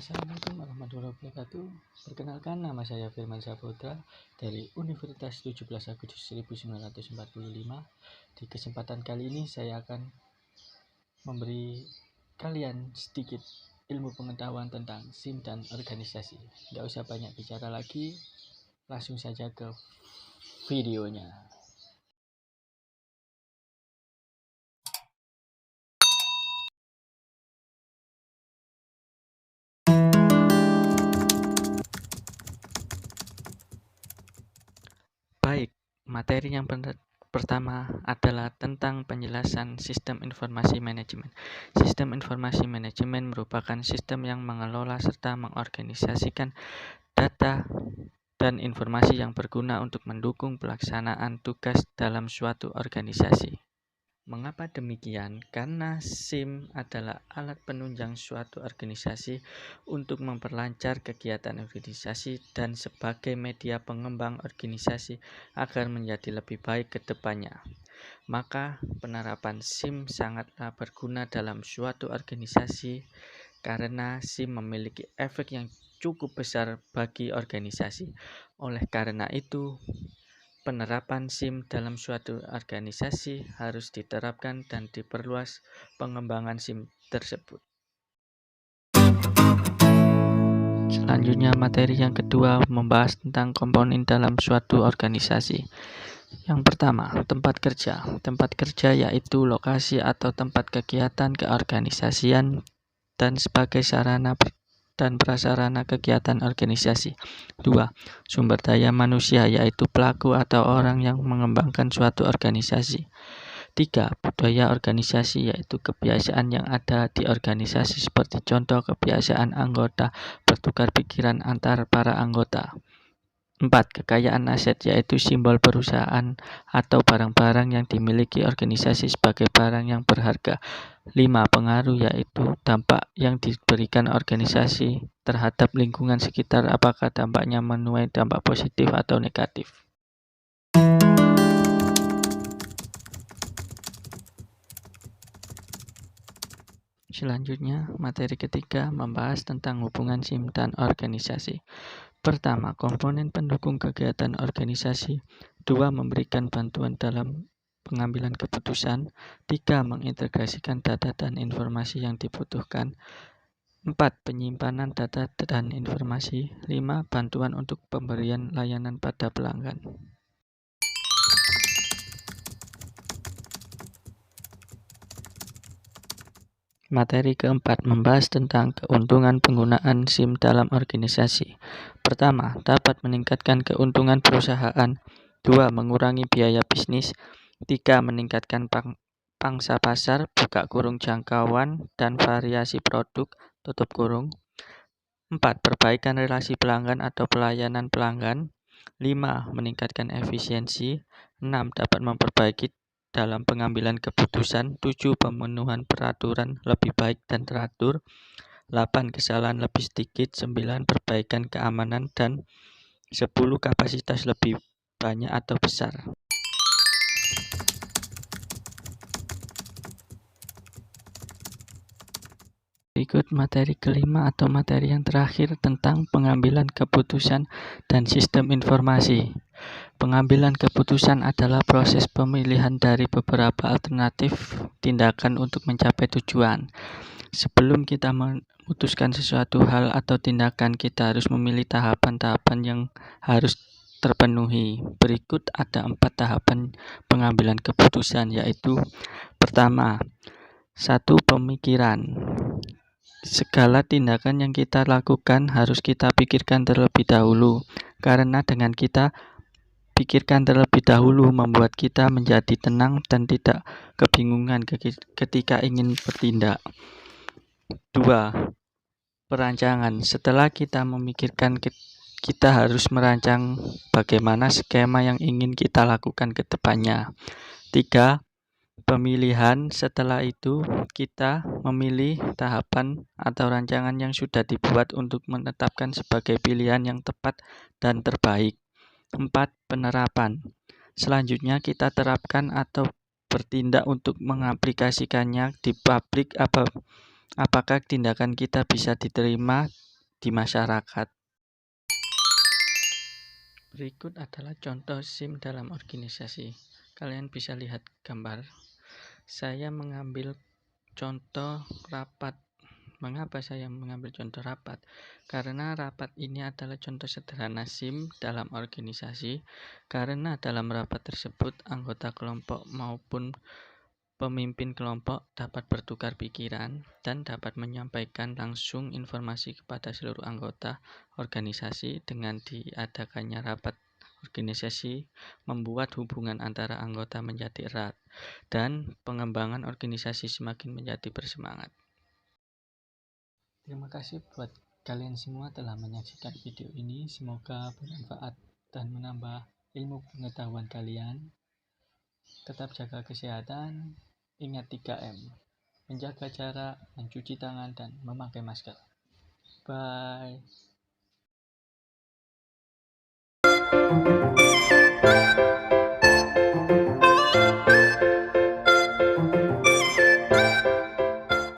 Assalamualaikum warahmatullahi wabarakatuh. Perkenalkan, nama saya Firman Saputra dari Universitas 17 Agustus 1945. Di kesempatan kali ini saya akan memberi kalian sedikit ilmu pengetahuan tentang SIM dan organisasi. Gak usah banyak bicara lagi, langsung saja ke videonya. Baik, materi yang pertama adalah tentang penjelasan sistem informasi manajemen. Sistem informasi manajemen merupakan sistem yang mengelola serta mengorganisasikan data dan informasi yang berguna untuk mendukung pelaksanaan tugas dalam suatu organisasi. Mengapa demikian? Karena SIM adalah alat penunjang suatu organisasi untuk memperlancar kegiatan organisasi dan sebagai media pengembang organisasi agar menjadi lebih baik ke depannya. Maka penerapan SIM sangatlah berguna dalam suatu organisasi karena SIM memiliki efek yang cukup besar bagi organisasi. Oleh karena itu, penerapan SIM dalam suatu organisasi harus diterapkan dan diperluas pengembangan SIM tersebut. Selanjutnya, materi yang kedua membahas tentang komponen dalam suatu organisasi. Yang pertama, tempat kerja. Tempat kerja yaitu lokasi atau tempat kegiatan keorganisasian dan sebagai sarana dan prasarana kegiatan organisasi. 2. Sumber daya manusia yaitu pelaku atau orang yang mengembangkan suatu organisasi. 3. Budaya organisasi yaitu kebiasaan yang ada di organisasi seperti contoh kebiasaan anggota bertukar pikiran antar para anggota. 4. Kekayaan aset yaitu simbol perusahaan atau barang-barang yang dimiliki organisasi sebagai barang yang berharga. 5. Pengaruh yaitu dampak yang diberikan organisasi terhadap lingkungan sekitar, apakah dampaknya menuai dampak positif atau negatif. Selanjutnya, materi ketiga membahas tentang hubungan SIM dan organisasi. Pertama, komponen pendukung kegiatan organisasi. 2. Memberikan bantuan dalam pengambilan keputusan. 3. Mengintegrasikan data dan informasi yang dibutuhkan. 4. Penyimpanan data dan informasi. 5. Bantuan untuk pemberian layanan pada pelanggan. Materi keempat membahas tentang keuntungan penggunaan SIM dalam organisasi. Pertama, dapat meningkatkan keuntungan perusahaan. 2. Mengurangi biaya bisnis. 3. Meningkatkan pangsa pasar, buka kurung jangkauan dan variasi produk, tutup kurung. 4. Perbaikan relasi pelanggan atau pelayanan pelanggan. 5. Meningkatkan efisiensi. 6. Dapat memperbaiki dalam pengambilan keputusan. 7. Pemenuhan peraturan lebih baik dan teratur. 8. Kesalahan lebih sedikit. 9. Perbaikan keamanan. Dan 10. Kapasitas lebih banyak atau besar. Berikut materi kelima atau materi yang terakhir tentang pengambilan keputusan dan sistem informasi. Pengambilan keputusan adalah proses pemilihan dari beberapa alternatif tindakan untuk mencapai tujuan. Sebelum kita memutuskan sesuatu hal atau tindakan, kita harus memilih tahapan-tahapan yang harus terpenuhi. Berikut ada 4 tahapan pengambilan keputusan, yaitu pertama, 1. Pemikiran. Segala tindakan yang kita lakukan harus kita pikirkan terlebih dahulu, karena dengan kita pikirkan terlebih dahulu membuat kita menjadi tenang dan tidak kebingungan ketika ingin bertindak. 2. Perancangan. Setelah kita memikirkan, kita harus merancang bagaimana skema yang ingin kita lakukan ke depannya. 3. Pemilihan. Setelah itu, kita memilih tahapan atau rancangan yang sudah dibuat untuk menetapkan sebagai pilihan yang tepat dan terbaik. 4. Penerapan. Selanjutnya kita terapkan atau bertindak untuk mengaplikasikannya di pabrik. Apakah tindakan kita bisa diterima di masyarakat. Berikut adalah contoh SIM dalam organisasi. Kalian bisa lihat gambar. Saya mengambil contoh rapat. Mengapa saya mengambil contoh rapat? Karena rapat ini adalah contoh sederhana SIM dalam organisasi, karena dalam rapat tersebut anggota kelompok maupun pemimpin kelompok dapat bertukar pikiran dan dapat menyampaikan langsung informasi kepada seluruh anggota organisasi. Dengan diadakannya rapat organisasi membuat hubungan antara anggota menjadi erat dan pengembangan organisasi semakin menjadi bersemangat. Terima kasih buat kalian semua telah menyaksikan video ini. Semoga bermanfaat dan menambah ilmu pengetahuan kalian. Tetap jaga kesehatan, ingat 3M, menjaga jarak, mencuci tangan, dan memakai masker. Bye.